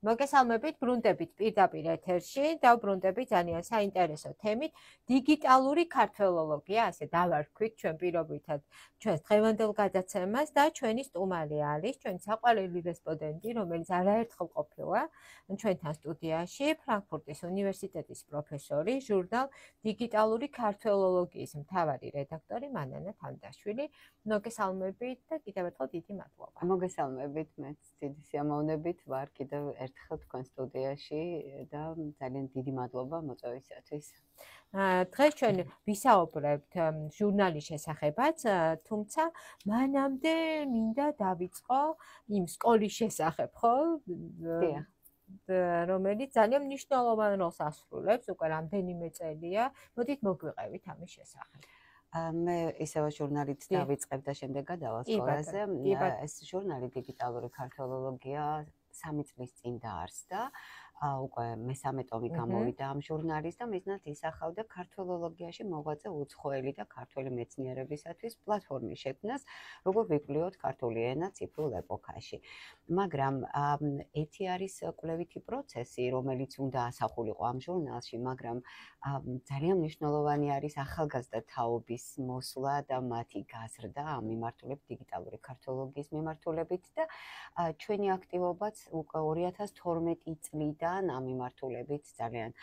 მოგესალმებით, ბრუნდებით პირდაპირ ეთერში, დავბრუნდებით ძალიან საინტერესო თემით, დიგიტალური ქართველოლოგია, ასე დავარქვით ჩვენ პირობითად ჩვენს დღევანდელ გადაცემას და ჩვენი სტუმარი არის, ჩვენი საყვარელი რესპონდენტი, რომელიც არაერთხელ ყოფილა ჩვენთან სტუდიაში, ფრანკფურტის უნივერსიტეტის პროფესორი, ჟურნალ დიგიტალური ქართველოლოგიის მთავარი რედაქტორი მანანა თანდაშვილი. მოგესალმებით და კიდევ ერთხელ დიდი მადლობა. მოგესალმებით, მეც დიდი სიამოვნებით ვარ კიდევ ერთხელ თქვენ სტუდიაში და ძალიან დიდი მადლობა მოწვევისათვის. დღეს ჩვენ ვისაუბრებთ ჟურნალის შესახებაც, თუმცა მანამდე მინდა დავიწყო იმ სკოლის შესახებ, ხო? რომელიც ძალიან მნიშვნელოვან როლს ასრულებს, უკვე რამდენიმე წელია. მოდით მოგვიყევით ამის შესახებ. მე ისევ ჟურნალით დავიწყებ და შემდეგ გადავალ სკოლაზე. ეს ჟურნალი დიგიტალური ქართველოლოგია 3 წლის წინ დაარსდა. უკვე მე-13 ტომი გამოვიდა ამ ჟურნალის და მიზნად ისახავდა ქართველოლოგიაში მოღვაწე უცხოელი და ქართველი მეცნიერებისათვის პლატფორმის შექმნას, როგორ ვიკვლევთ ქართული ენა ციფრულ ეპოქაში. მაგრამ ერთი არის კვლევითი პროცესი, რომელიც უნდა ასახულიყო ამ ჟურნალში, მაგრამ ძალიან მნიშვნელოვანი არის ახალგაზრდა თაობის მოსვლა და მათი გაზრდა ამ მიმართულებით დიგიტალური ქართველოლოგიის მიმართულებით და ჩვენი აქტივობაც უკვე 2012 წლიდან ამ მიმართულებით ძალიან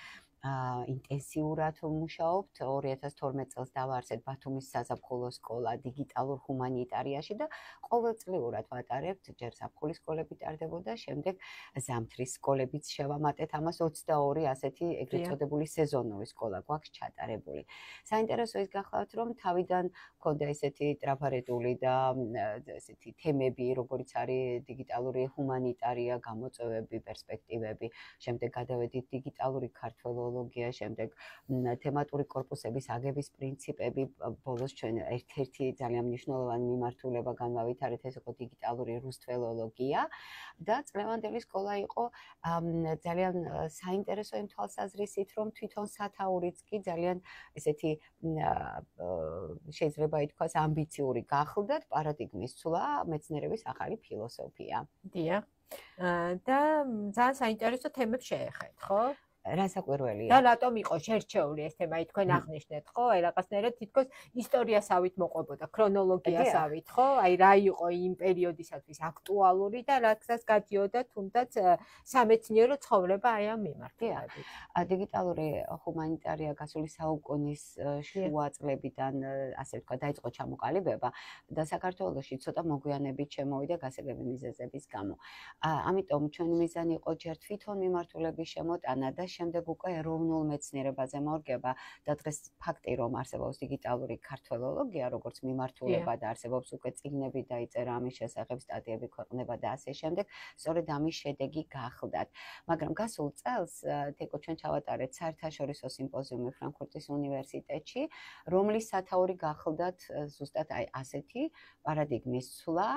ინტენსიურად ვმუშაობთ. 2012 წელს დავაარსეთ ბათუმის საზაფხულო სკოლა დიგიტალურ ჰუმანიტარიაში და ყოველწლიურად ვატარებთ, ჯერ ზაფხულის სკოლები ტარდებოდა, შემდეგ ზამთრის სკოლებიც შევამატეთ, ამას 22 ასეთი ეგრეთ წოდებული სეზონური სკოლა გვაქვს ჩატარებული. საინტერესო ის გახლავთ, რომ თავიდან მქონდა ესეთი ტრაფარეტული და ესეთი თემები, როგორც არის დიგიტალური ჰუმანიტარია, გამოწვევები, პერსპექტივები, შემდეგ გადავედით დიგიტალური ქართველოლოგია, შემდეგ თემატური კორპუსების აგების პრინციპები, ბოლოს ჩვენ ერთ-ერთი ძალიან მნიშვნელოვანი მიმართულება განვავითარეთ, ეს იყო დიგიტალური რუსთველოლოგია და წლევანდელი სკოლა იყო ძალიან საინტერესო იმ თვალსაზრისით, რომ თვითონ სათაურიც კი ძალიან ესეთი შეიძლება ითქვას ამბიციური გახლდათ, პარადიგმის ცვლა, მეცნიერების ახალი ფილოსოფია. დიახ. და ძალიან საინტერესო თემებს შეეხეთ, ხო? რასაკვირველია. და რატომ იყო შერჩეული ეს თემა, თქვენ აღნიშნეთ, ხო? აი რაღაცნაირად თითქოს ისტორიასავით მოყვებოდა, ქრონოლოგიასავით, ხო? აი რა იყო იმ პერიოდისათვის აქტუალური და რასაც გადიოდა თუნდაც სამეცნიერო ცხოვრება აი ამ მიმართულებით. დიგიტალური ჰუმანიტარია გასული საუკუნის შუა წლებიდან, ასე ვთქვა, დაიწყო ჩამოყალიბება და საქართველოში ცოტა მოგვიანებით შემოვიდა გასაგები მიზეზების გამო. ამიტომ ჩვენი მიზანი იყო ჯერ თვითონ მიმართულების შემოტანა და შემდეგ უკვე ეროვნულ მეცნიერებაზე მორგება და დღეს ფაქტი რომ არსებობს დიგიტალური ქართველოლოგია როგორც მიმართულება და არსებობს უკვე წიგნები დაიწერა ამის შესახებ, სტატიები ქვეყნდება და ასე შემდეგ, სწორედ ამის შედეგი გახლდათ. მაგრამ გასულ წელს თეკო ჩვენ ჩავატარეთ საერთაშორისო სიმპოზიუმი ფრანკფურტის უნივერსიტეტში, რომლის სათაური გახლდათ ზუსტად აი ასეთი პარადიგმის ცვლა,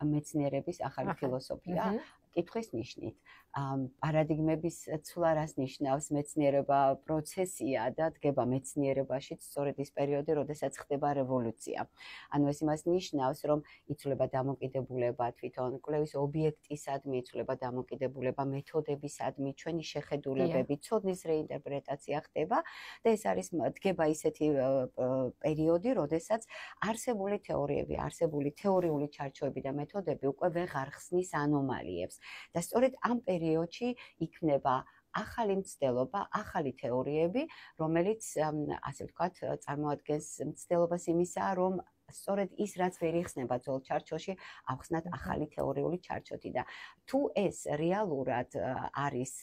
მეცნიერების ახალი ფილოსოფია, კითხვის ნიშნით. პარადიგმების ცვლა რას ნიშნავს? მეცნიერება პროცესია და დგება მეცნიერებაში სწორედ ის პერიოდი, როდესაც ხდება რევოლუცია. ანუ ეს იმას ნიშნავს, რომ იცვლება დამოკიდებულება თვითონ კვლევის ობიექტისადმი, იცვლება დამოკიდებულება მეთოდებისადმი, ჩვენი შეხედულებები, ცოდნის რეინტერპრეტაცია ხდება და ეს არის დგება ისეთი პერიოდი, როდესაც არსებული თეორიები, არსებული თეორიული ჩარჩოები და მეთოდები უკვე ვეღარ ხსნის ანომალიებს. და სწორედ ამ პერიოდში იქნება ახალი მცდელობა, ახალი თეორიები, რომელიც ასე ვთქვათ, წარმოადგენს მცდელობას იმისა, რომ სწორედ ის რაც ვერ იხსნება ძველ ჩარჩოში, ავხსნათ ახალი თეორიული ჩარჩოთი და თუ ეს რეალურად არის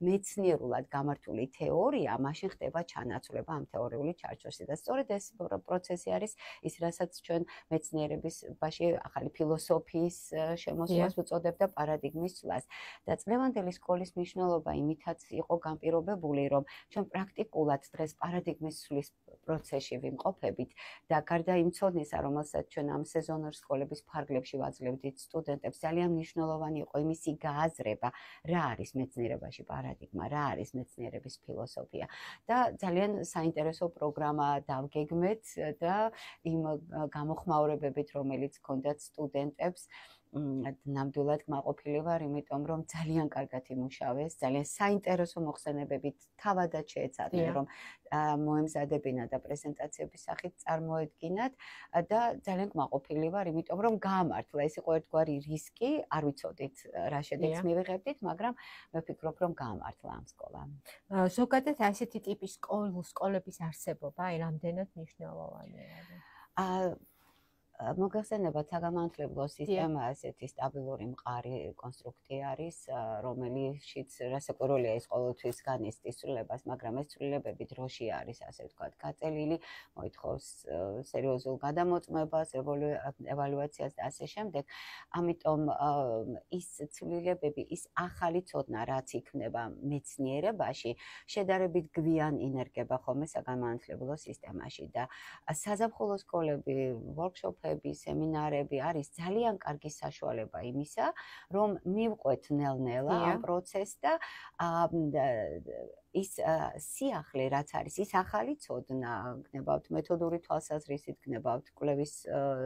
მეცნიერულად გამართული თეორია, მაშინ ხდება ჩანაცვლება ამ თეორიული ჩარჩოში და სწორედ ეს პროცესი არის ის, რასაც ჩვენ მეცნიერებაში ახალი ფილოსოფიის შემოსვლას ვუწოდებთ და პარადიგმის ცვლას. და წლევანდელი სკოლის მნიშვნელობა იმითაც იყო განპირობებული, რომ ჩვენ პრაქტიკულად დღეს პარადიგმის ცვლის პროცესში ვიმყოფებით და გარდა იმ ცოდნისა, რომელსაც ჩვენ ამ სეზონურ სკოლების ფარგლებში ვაძლევდით სტუდენტებს, ძალიან მნიშვნელოვანი იყო იმისი გააზრება, რა არის მეცნიერებაში პარადიგმა, რა არის მეცნიერების ფილოსოფია და ძალიან საინტერესო პროგრამა დავგეგმეთ და იმ გამოხმაურებებით, რომელიც ჰქონდათ სტუდენტებს, ნამდვილად კმაყოფილი ვარ, იმიტომ რომ ძალიან კარგად იმუშავეს, ძალიან საინტერესო მოხსენებებით თავადაც შეეცადნენ, რომ მოემზადებინათ და პრეზენტაციების სახით წარმოედგინათ და ძალიან კმაყოფილი ვარ, იმიტომ რომ გაამართლა. ეს იყო ერთგვარი რისკი, არ ვიცოდით რა შედეგს მივიღებდით, მაგრამ მე ვფიქრობ, რომ გაამართლა ამ სკოლამ. ზოგადად ასეთი ტიპის სკოლების არსებობა აი რამდენად მნიშვნელოვანია? მოგეხსენებათ, საგამომთლებლო სისტემა ასეთი სტაბილური მყარი კონსტრუქცია არის, რომელშიც რასაკვირველია ის ყოველთვის განიცდის ცვლილებას, მაგრამ ეს ცვლილებები დროში არის, ასე ვთქვათ, გაწელილი, მოითხოვს სერიოზულ გადამოწმებას, ევალუაციას და ასე შემდეგ. ამიტომ ის ცვლილებები, ის ახალი ცოდნა, რაც იქნება მეცნიერებაში, შედარებით გვიან ინერგება ხოლმე საგამომთლებლო სისტემაში და საზაფხულო სკოლები, ვორქშოპები, სემინარები არის ძალიან კარგი საშუალება იმისა, რომ მივყვეთ ნელ-ნელა ამ პროცესს და ის სიახლე, რაც არის, ის ახალი ცოდნა, გნებავთ მეთოდური თვალსაზრისით, გნებავთ კვლევის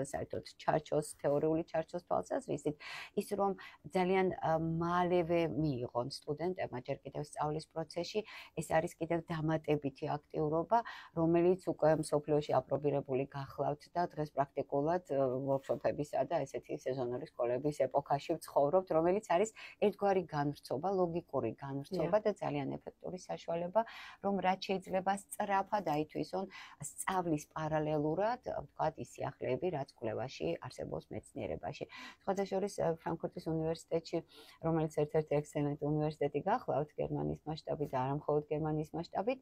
საერთოდ ჩარჩოს, თეორიული ჩარჩოს თვალსაზრისით, ის რომ ძალიან მალევე მიიღონ სტუდენტებმა ჯერ კიდევ სწავლის პროცესში, ეს არის კიდევ დამატებითი აქტიურობა, რომელიც უკვე მსოფლიოში აპრობირებული გახლავთ და დღეს პრაქტიკულად ვორქშოპებისა და ესეთი სეზონური სკოლების ეპოქაში ვცხოვრობთ, რომელიც არის ერთგვარი განვრცობა, ლოგიკური განვრცობა და ძალიან ეფექტური საშუალება, რომ რაც შეიძლება სწრაფად აითვისონ სწავლის პარალელურად, ვთქვათ, ის სიახლეები, რაც კვლევაში არსებობს მეცნიერებაში. სხვადასხვა ფრანკფურტის უნივერსიტეტში, რომელიც ერთ-ერთი ექსცელენტი უნივერსიტეტი გახლავთ გერმანიის მასშტაბით და არა მხოლოდ გერმანიის მასშტაბით,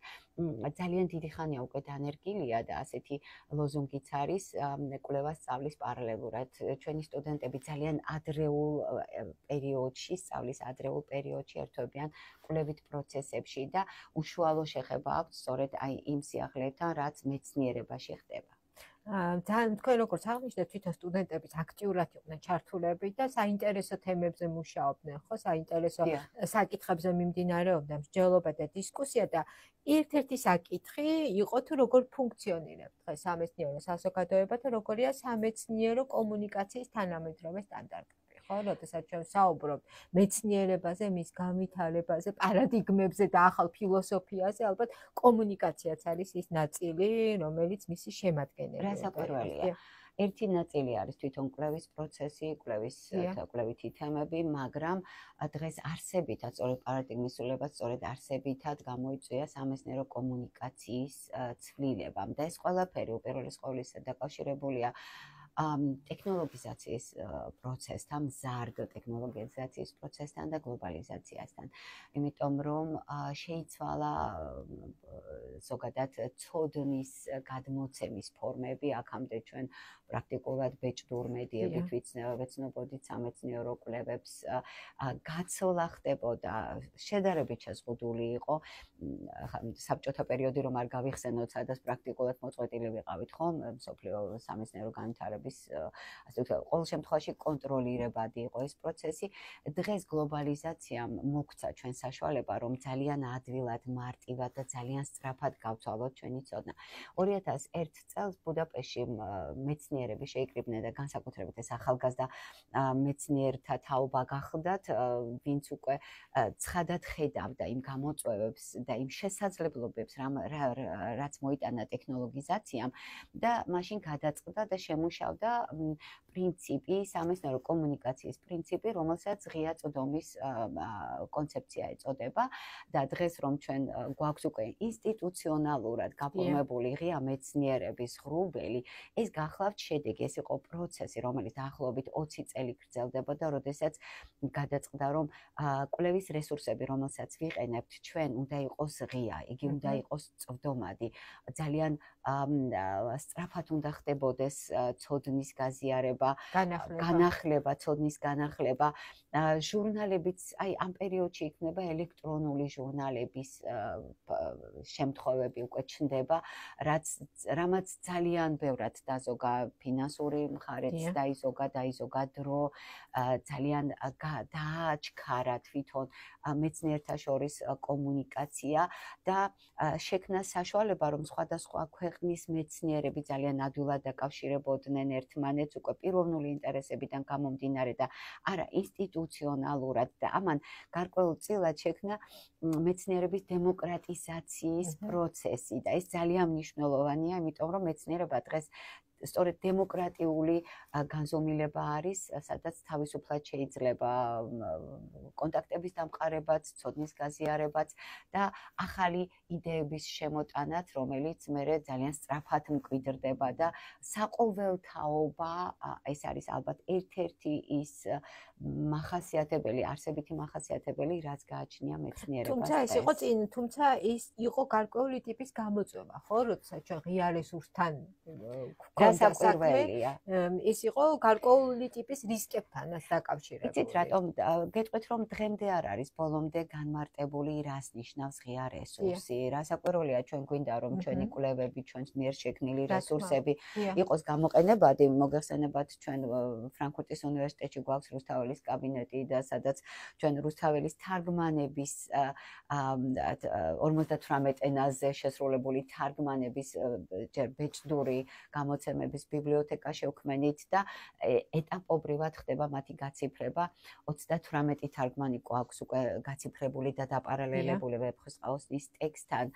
ძალიან დიდი ხანია უკვე დანერგილია და ასეთი ლოზუნგიც არის კვლევას სწავლის პარალელურად. ჩვენი სტუდენტები ძალიან ადრეულ პერიოდში, სწავლის ადრეულ პერიოდში ერთვებიან კვლევით პროცესებში და უშუალო შეხება აქვს სწორედ აი იმ სიახლეებთან, რაც მეცნიერებაში ხდება. ძალიან თქვენ როგორც აღნიშნეთ, თვითონ სტუდენტებიც აქტიურად იყვნენ ჩართულები და საინტერესო თემებზე მუშაობდნენ, ხო, საინტერესო საკითხებზე მიმდინარეობდა მსჯელობა და დისკუსია და ერთ-ერთი საკითხი იყო თუ როგორ ფუნქციონირებს დღეს სამეცნიერო საზოგადოება და როგორია სამეცნიერო კომუნიკაციის თანამედროვე სტანდარტები. ხო, როდესაც ჩვენ საუბრობთ მეცნიერებაზე, მის განვითარებაზე, პარადიგმებზე და ახალ ფილოსოფიაზე, ალბათ კომუნიკაციაც არის ის ნაწილი, რომელიც მისი შემადგენელია. რასაკვირველია. ერთი ნაწილი არის თვითონ კვლევის პროცესი, კვლევითი თემები, მაგრამ დღეს არსებითად, სწორედ პარადიგმის ცვლილებაც, სწორედ არსებითად გამოიწვია სამეცნიერო კომუნიკაციის ცვლილება. და ეს ყველაფერი უპირველეს ყოვლისა დაკავშირებულია ტექნოლოგიზაციის პროცესთან, მზარდ ტექნოლოგიზაციის პროცესთან და გლობალიზაციასთან. იმიტომ რომ შეიცვალა ზოგადად ცოდნის გადმოცემის ფორმები, აქამდე ჩვენ პრაქტიკულად ბეჭდურ მედიებით ვეცნობოდით სამეცნიერო კვლევებს, გაცვლა ხდებოდა, შედარებით შეზღუდული იყო, საბჭოთა პერიოდი რომ არ გავიხსენოთ, სადაც პრაქტიკულად მოწყვეტილი ვიყავით, ხო, მსოფლიო სამეცნიერო განვითარების ასე ვთქვათ, ყოველ შემთხვევაში კონტროლირებადი იყო ეს პროცესი. დღეს გლობალიზაციამ მოგცა ჩვენ საშუალება, რომ ძალიან ადვილად, მარტივად და ძალიან სწრაფად გავცვალოთ ჩვენი ცოდნა. 2001 წელს ბუდაპეშტში მეცნიერები შეიკრიბნენ და განსაკუთრებით ეს ახალგაზრდა მეცნიერთა თაობა გახლდათ, ვინც უკვე ცხადად ხედავდა იმ გამოწვევებს და იმ შესაძლებლობებს, რაც მოიტანა ტექნოლოგიზაციამ და მაშინ გადაწყდა და შემუშავდა პრინციპი, სამეცნიერო კომუნიკაციის პრინციპი, რომელსაც ღია წვდომის კონცეფცია ეწოდება და დღეს რომ ჩვენ გვაქვს უკვე ინსტიტუციონალურად გაფორმებული ღია მეცნიერების ღრუბელი, ეს გახლავთ შედეგი, ეს იყო პროცესი, რომელიც დაახლოებით 20 წელი გრძელდებოდა, როდესაც გადაწყდა, რომ კვლევის რესურსები, რომელსაც ვიყენებთ ჩვენ, უნდა იყოს ღია, იგი უნდა იყოს წვდომადი, ძალიან სწრაფად უნდა ხდებოდეს ცოდნის გაზიარება, განახლება, ცოდნის განახლება. ჟურნალებიც, აი ამ პერიოდში იქნება ელექტრონული ჟურნალების შემთხვევები უკვე ჩნდება, რამაც ძალიან ბევრად დაზოგა ფინანსური მხარეც დაიზოგა დრო, ძალიან დააჩქარა თვითონ მეცნიერთა შორის კომუნიკაცია და შექმნა საშუალება, რომ სხვადასხვა ქვეყნის მეცნიერები ძალიან ადვილად დაკავშირებოდნენ ერთმანეთს უკვე პიროვნული ინტერესებიდან გამომდინარე და არა ინსტიტუციონალურად და ამან გარკვეულწილად შექმნა მეცნიერების დემოკრატიზაციის პროცესი და ეს ძალიან მნიშვნელოვანია, იმიტომ რომ მეცნიერება დღეს სწორედ დემოკრატიული განზომილება არის, სადაც თავისუფლად შეიძლება კონტაქტების დამყარებაც, ცოდნის გაზიარებაც და ახალი იდეების შემოტანაც, რომელიც მერე ძალიან სწრაფად მკვიდრდება და საყოველთაობა ეს არის ალბათ ერთ-ერთი ის მახასიათებელი, არსებითი მახასიათებელი, რაც გააჩნია მეცნიერებას. თუმცა ის იყო გარკვეული ტიპის გამოწვევა, ხო, როცა ჩვენ ღია რესურსთან დასაკვირველია. ის იყო გარკვეული ტიპის რისკებთანაც დაკავშირებული. იცით რატომ გეტყვით რომ დღემდე არ არის ბოლომდე განმარტებული რას ნიშნავს ღია რესურსი. რასაკვირველია ჩვენ გვინდა რომ ჩვენი კვლევები, ჩვენს მიერ შექმნილი რესურსები იყოს გამოყენებადი. მოგეხსენებათ ჩვენ ფრანკფურტის უნივერსიტეტში გვაქვს რუსთაველის კაბინეტი და სადაც ჩვენ რუსთაველის თარგმანების 58 ენაზე შესრულებული თარგმანების ჯერ ბეჭდური გამოცემების ბიბლიოთეკა შევქმნით და ეტაპობრივად ხდება მათი გაციფრება. 38 თარგმანი გვაქვს უკვე გაციფრებული და დაპარალელებული ვეფხისტყაოსნის ტექსტთან.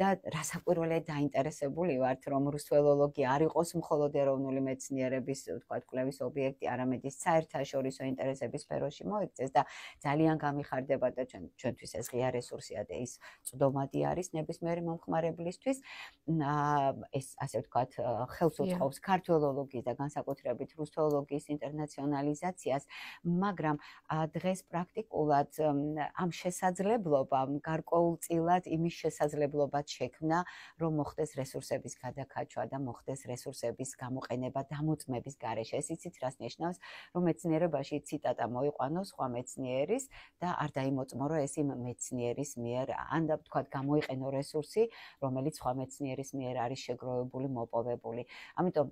და რასაკვირველია დაინტერესებული ვართ, რომ რუსთველოლოგია არ იყოს მხოლოდ ეროვნული მეცნიერების, ვთქვათ, კვლევის ობიექტი, არამედ ის საერთაშორისო ინტერესების სფეროში მოექცეს და ძალიან გამიხარდება და ჩვენთვის ეს ღია რესურსია და ის წვდომადი არის ნებისმიერი მომხმარებლისთვის. ეს ასე ვთქვათ, ხელს უწყობს ქართველოლოგიის და განსაკუთრებით რუსთველოლოგიის ინტერნაციონალიზაციას, მაგრამ დღეს პრაქტიკულად ამ შესაძლებლობამ გარკვეულწილად იმის შესაძლებლობაც შექმნა, რომ მოხდეს რესურსების გადაკაჩვა და მოხდეს რესურსების გამოყენება დამოწმების გარეშე. ეს იცით რას ნიშნავს, რომ მეცნიერებაში ციტატა მოიყვანოს სხვა მეცნიერის და არ დაიმოწმო, რომ ეს იმ მეცნიერის მიერ ან და ვთქვათ გამოიყენო რესურსი, რომელიც სხვა მეცნიერის მიერ არის შეგროვებული, მოპოვებული. ამიტომ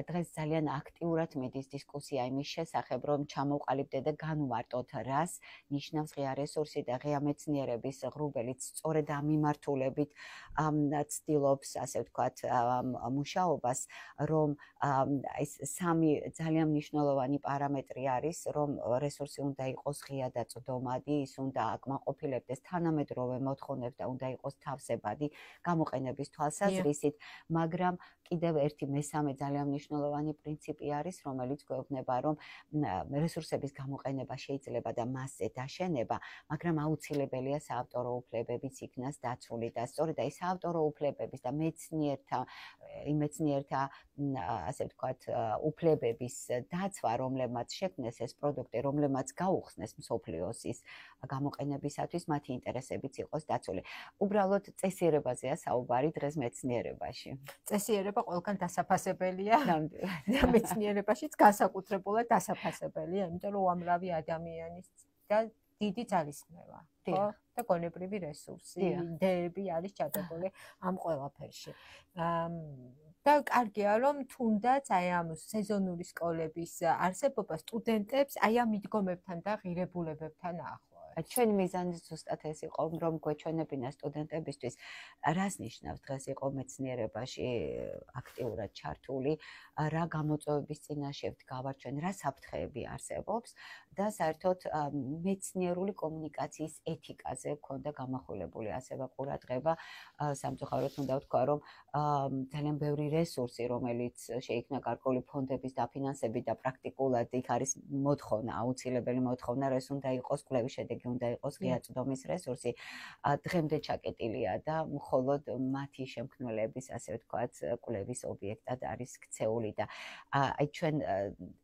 დღეს ძალიან აქტიურად მიდის დისკუსია იმის შესახებ, რომ ჩამოვყალიბდეთ და განვარტოთ, რას ნიშნავს ღია რესურსი და ღია მეცნიერების ღრუბელიც სწორედ ამ მიმართულებით ცდილობს, ასე ვთქვათ, მუშაობას, რომ ეს სამი ძალიან მნიშვნელოვანი პარამეტრი არის, რომ რესურსი უნდა იყოს ღია და წვდომადი, ის უნდა აკმაყოფილებდეს თანამედროვე მოთხოვნებს და უნდა იყოს თავსებადი გამოყენების თვალსაზრისით, მაგრამ კიდევ ერთი მესამე ძალიან მნიშვნელოვანი პრინციპი არის, რომელიც გვეუბნება, რომ რესურსების გამოყენება შეიძლება და მასზე დაშენება, მაგრამ აუცილებელია საავტორო უფლებებიც იქნას დაცული და სწორედ ეს საავტორო უფლებების და მეცნიერთა ასე ვთქვათ, უფლებების დაცვა, რომლებმაც შექმნეს ეს პროდუქტი, რომლებმაც გაუხსნეს მსოფლიოს ის გამოყენებისათვის, მათი ინტერესებიც იყოს დაცული. უბრალოდ წესიერებაზეა საუბარი დღეს მეცნიერებაში. წესიერება ყველგან დასაფასებელია და მეცნიერებაშიც განსაკუთრებულად დასაფასებელია, იმიტომ რომ უამრავი ადამიანის და დიდი ძალისხმევა, ხო? და გონებრივი რესურსი, იდეები არის ჩადებული ამ ყველაფერში. და კარგია რომ თუნდაც აი ამ სეზონური სკოლების არსებობა სტუდენტებს აი ამ მიდგომებთან და ღირებულებებთან აახლოვებს. ჩვენი მიზანი ზუსტად ეს იყო, რომ გვეჩვენებინა სტუდენტებისთვის, რას ნიშნავს დღეს იყო მეცნიერებაში აქტიურად ჩართული, რა გამოწვევების წინაშე ვდგავართ ჩვენ, რა საფრთხეები არსებობს და საერთოდ მეცნიერული კომუნიკაციის ეთიკაზე ქონდა გამახვილებული ასევე ყურადღება. სამწუხაროდ უნდა ვთქვა, რომ ძალიან ბევრი რესურსი, რომელიც შეიქმნა გარკვეული ფონდების დაფინანსებით და პრაქტიკულად იქ არის მოთხოვნა, აუცილებელი მოთხოვნა, რომ ეს უნდა იყოს კვლევის შედეგი, უნდა იყოს ღია წვდომის რესურსი, დღემდე ჩაკეტილია და მხოლოდ მათი შემქმნელების, ასე ვთქვათ, კვლევის ობიექტად არის ქცეული და აი ჩვენ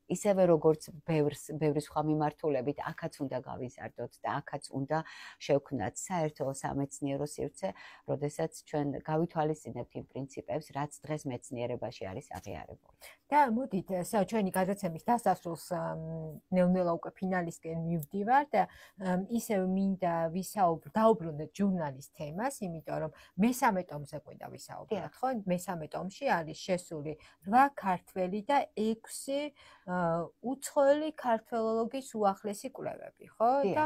ისევე როგორც ბევრი სხვა მიმართულებით, აქაც უნდა გავიზარდოთ და აქაც უნდა შევქმნათ საერთო სამეცნიერო სივრცე, როდესაც ჩვენ გავითვალისწინებთ იმ პრინციპებს, რაც დღეს მეცნიერებაში არის აღიარებული. და მოდით, ჩვენი გადაცემის დასასრულს ნელ-ნელა უკვე ფინალისკენ მივდივართ. ისევ მინდა დაუბრუნდეთ ჟურნალის თემას, იმიტომ რომ მესამე ტომზე გვინდა ვისაუბროთ, ხო? მესამე ტომში არის შესული 8 ქართველი და 6 უცხოელი ქართველოლოგის უახლესი კვლევები, ხო? და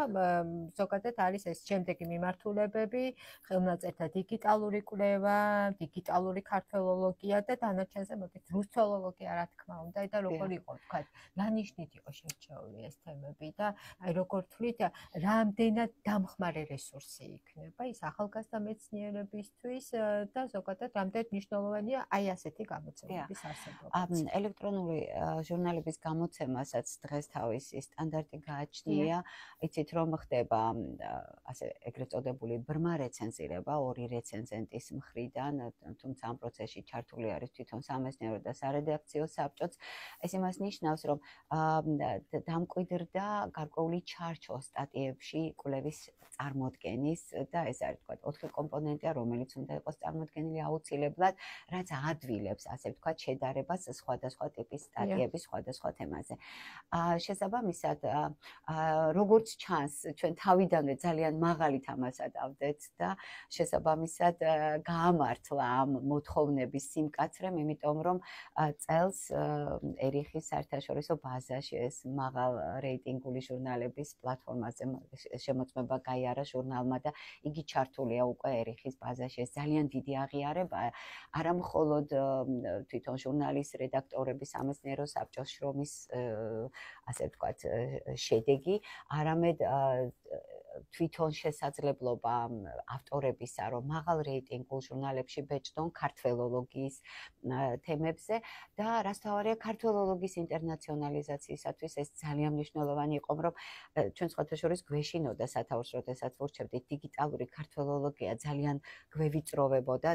ზოგადად არის ეს შემდეგი მიმართულებები, ხელნაწერთა დიგიტალური კვლევა, დიგიტალური ქართველოლოგია და დანარჩენზე მოდით რუსთველოლოგია, რა თქმა უნდა, და როგორ იყო, თქვა, დანიშნით იყო შერჩეული ეს თემები და აი როგორ თვლით, რამდენად დამხმარე რესურსი იქნება ის ახალგაზრდა მეცნიერებისთვის და ზოგადად რამდენად მნიშვნელოვანია აი ასეთი გამოცემების არსებობა. ელექტრონული ჟურნალების გამოცემასაც დღეს თავისი სტანდარტი გააჩნია. იცით რომ ხდება ასე ეგრეთ წოდებული ბრმა რეცენზირება ორი რეცენზენტის მხრიდან, თუმცა ამ პროცესში ჩართული არის თვითონ სამეცნიერო და სარედაქციო საბჭოც. ეს იმას ნიშნავს, რომ დამკვიდრდა გარკვეული ჩარჩო სტატიებში კვლევის წარმოდგენის და ეს არის თქვა 4 კომპონენტია, რომელიც უნდა იყოს წარმოდგენილი აუცილებლად, რაც ადვილებს, ასე ვთქვათ, შედარებას სხვადასხვა ტიპის სტატიების სხვადასხვა თემაზე. შესაბამისად, როგორც ჩანს, ჩვენ თავიდანვე ძალიან მაღალი თამაში ავდეთ და შესაბამისად გაამართლა ამ მოთხოვნების სიმკაცრემ, იმიტომ რომ წელს ერიხის საერთაშორისო ბაზაში ეს მაღალ რეიტინგული ჟურნალების პლატფორმაზე შემოწმება გაიარა ჟურნალმა და იგი ჩართულია უკვე ერიხის ბაზაში. ეს ძალიან დიდი აღიარებაა, არა მხოლოდ თვითონ ჟურნალის რედაქტორების სამეცნიერო საბჭოს შრომის ასე ვთქვათ შედეგი, არამედ თვითონ შესაძლებლობა ავტორებისა, რომ მაღალ რეიტინგულ ჟურნალებში ბეჭდონ ქართველოლოგიის თემებზე და რასთავარია ქართველოლოგიის ინტერნაციონალიზაციისათვის ეს ძალიან მნიშვნელოვანი იყო, რომ ჩვენ სხვათა შორის გვეშინოდა სათავეს, როდესაც ვურჩევდით დიგიტალური ქართველოლოგია ძალიან გვევიწროვებოდა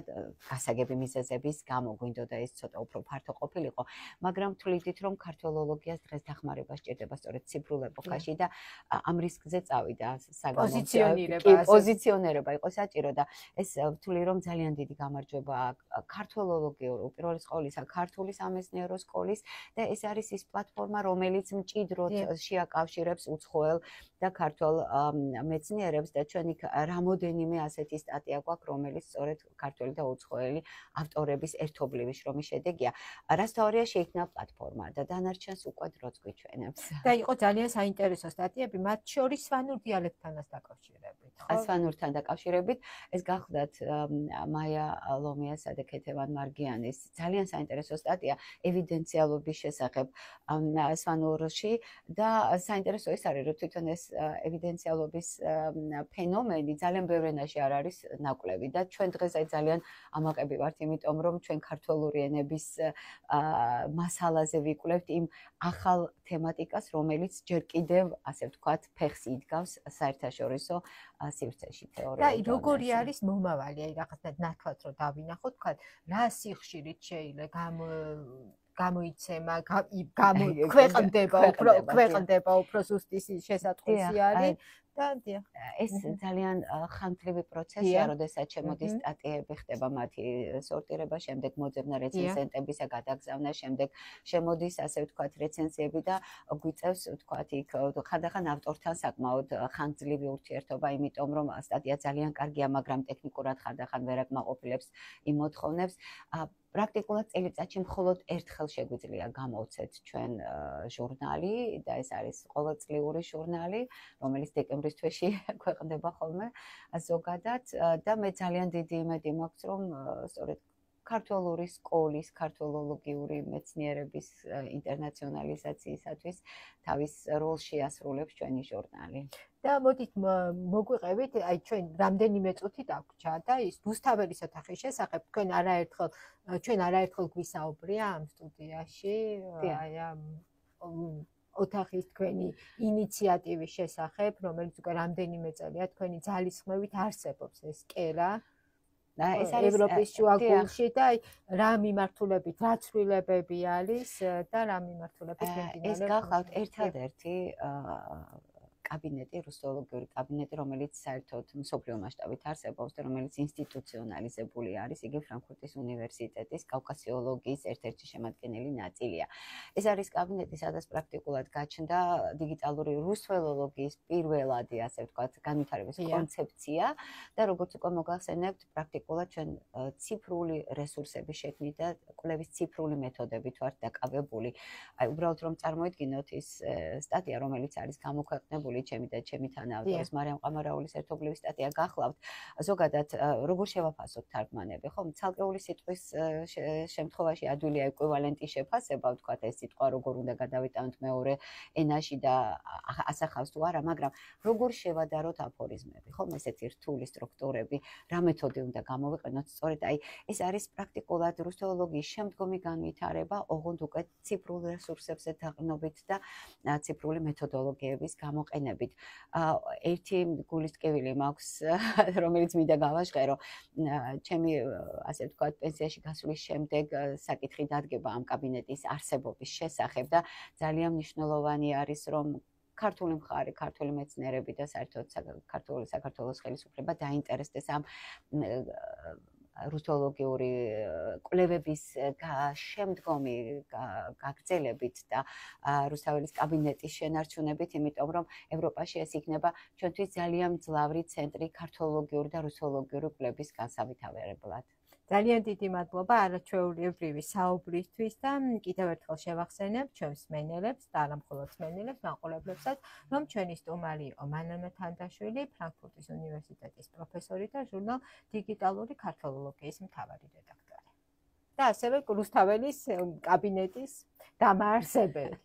გასაგები მიზეზების გამო, გვინდოდა ეს ცოტა უფრო ფართო ყოფილიყო, მაგრამ თვლიდით, რომ ქართველოლოგიას დღეს დახმარება სჭირდება სწორედ ციფრულ ეპოქაში და ამ რისკზე წავიდა პოზიციონირება იყო საჭირო და ეს ვთვლი რომ ძალიან დიდი გამარჯვება ქართველოლოგიურ უპირველეს ყოვლისა ქართული სამეცნიერო სკოლის და ეს არის ის პლატფორმა რომელიც მჭიდროდ შეაკავშირებს უცხოელ და ქართულ მეცნიერებს და ჩვენ იქ რამოდენიმე ასეთი სტატია გვაქვს რომელიც სწორედ ქართველი და უცხოელი ავტორების ერთობლივი შრომის შედეგია. რასთავარია შეიქმნა პლატფორმა და დანარჩენს უკვე დროც გვიჩვენებს. და იყო ძალიან საინტერესო სტატიები, მათ შორის სვანურ დიალექტთანაც დაკავშირებით. სვანურთან დაკავშირებით ეს გახლდათ მაია ლომიასა და ქეთევან მარგიანის ძალიან საინტერესო სტატია ევიდენციალობის შესახებ სვანურში და საინტერესო ის არის რომ თვითონ ეს ევიდენციალობის ფენომენი ძალიან ბევრ ენაში არ არის ნაკვლევი და ჩვენ დღეს აი ძალიან ამაყები ვართ იმიტომ რომ ჩვენ ქართული ენების მასალაზე ვიკვლევთ იმ ახალ თემატიკას რომელიც ჯერ კიდევ ასე ვთქვათ ფეხს იდგავს საერთაშორისო სივრცეში თეორიულად. და როგორი არის მომავალი, აი რაღაცნაირად ნათლად რომ დავინახოთ, თქვა რა სიხშირით შეიძლება გამოიცემა, ქვეყნდება უფრო ზუსტი შესატყვისი არის და ეს ძალიან ხანმძლივი პროცესია, როდესაც შემოდის სტატიები, ხდება მათი სორტირება, შემდეგ მოძებნა რეცენზენტებისა გადაგზავნა, შემდეგ შემოდის ასე ვთქვათ რეცენზიები და გვიწევს ვთქვათ იქ ხანდახან ავტორთან საკმაოდ ხანმძლივი ურთიერთობა, იმიტომ რომ სტატია ძალიან კარგია, მაგრამ ტექნიკურად ხანდახან ვერ აკმაყოფილებს იმ მოთხოვნებს. პრაქტიკულად წელიწადში მხოლოდ ერთხელ შეგვიძლია გამოვცეთ ჩვენ ჟურნალი და ეს არის ყოველწლიური ჟურნალი, რომელიც დეკემბრის თვეში ქვეყნდება ხოლმე ზოგადად და მე ძალიან დიდი იმედი მაქვს, რომ სწორედ ქართული სკოლის, ქართოლოგიური მეცნიერების ინტერნაციონალიზაციისათვის თავის როლს შეასრულებს ჩვენი ჟურნალი. და მოდით მოგვიყევით, აი ჩვენ რამდენიმე წუთი დაგვრჩა და ის რუსთაველის ოთახის შესახებ ჩვენ არაერთხელ გვისაუბრია ამ სტუდიაში, აი ამ ოთახის თქვენი ინიციატივის შესახებ, რომელიც უკვე რამდენიმე წელია თქვენი ძალისხმევით არსებობს ეს კერა. და ეს არის ევროპის შუაგულში და რა მიმართულებით, რა ცვლილებები არის და რა მიმართულებით ეს გახლავთ ერთადერთი კაბინეტი, რუსთველოლოგიური კაბინეტი, რომელიც საერთოდ მსოფლიო მასშტაბით არსებობს და რომელიც ინსტიტუციონალიზებული არის, იგი ფრანკფურტის უნივერსიტეტის კავკასიოლოგიის ერთ-ერთი შემადგენელი ნაწილია. ეს არის კაბინეტი, სადაც პრაქტიკულად გაჩნდა დიგიტალური რუსთველოლოგიის პირველადი, ასე ვთქვათ, განვითარების კონცეფცია და როგორც უკვე მოგახსენებთ, პრაქტიკულად ჩვენ ციფრული რესურსების შექმნით და კვლევის ციფრული მეთოდებით ვართ დაკავებული. აი, უბრალოდ რომ წარმოიდგინოთ ის სტატია, რომელიც არის გამოქვეყნებული ჩემი და ჩემი თანაავტორის მარიამ ყამარაულის ერთობლივი სტატია გახლავთ, ზოგადად როგორ შევაფასოთ თარგმანები, ხო? ცალკეული სიტყვის შემთხვევაში ადვილია ეკვივალენტი შეფასება, ვთქვათ, ეს სიტყვა როგორ უნდა გადავიტანოთ მეორე ენაში და ასახავს თუ არა, მაგრამ როგორ შევადაროთ აფორიზმები, ხო? ესეთი რთული სტრუქტურები, რა მეთოდი უნდა გამოვიყენოთ, სწორედ აი ეს არის პრაქტიკულად რუსთველოლოგიის შემდგომი განვითარება, ოღონდ უკვე ციფრულ რესურსებზე დაყრდნობით და ციფრული მეთოდოლოგიების გამოყენებით. ერთი გულისტკივილი მაქვს, რომელიც მინდა გავაჟღერო, ჩემი ასე ვთქვათ, პენსიაში გასვლის შემდეგ საკითხი დადგება ამ კაბინეტის არსებობის შესახებ და ძალიან მნიშვნელოვანი არის, რომ ქართული მხარე, ქართული მეცნიერები და საერთოდ საქართველოს ხელისუფლება დაინტერესდეს ამ რუსთველოლოგიური კვლევების შემდგომი გაგრძელებით და რუსთაველის კაბინეტის შენარჩუნებით, იმიტომ რომ ევროპაში ეს იქნება ჩვენთვის ძალიან მძლავრი ცენტრი ქართოლოგიური და რუსთველოლოგიური კვლევის განსავითარებლად. ძალიან დიდი მადლობა არაჩვეულებრივი საუბრისთვის და კიდევ ერთხელ შევახსენებ ჩვენს მსმენელებს და არა მხოლოდ მსმენელებს, მაყურებლებსაც, რომ ჩვენი სტუმარი იყო მანანა თანდაშვილი, ფრანკფურტის უნივერსიტეტის პროფესორი და ჟურნალ დიგიტალური ქართველოლოგიის მთავარი რედაქტორი. და ასევე რუსთაველის კაბინეტის დამაარსებელი.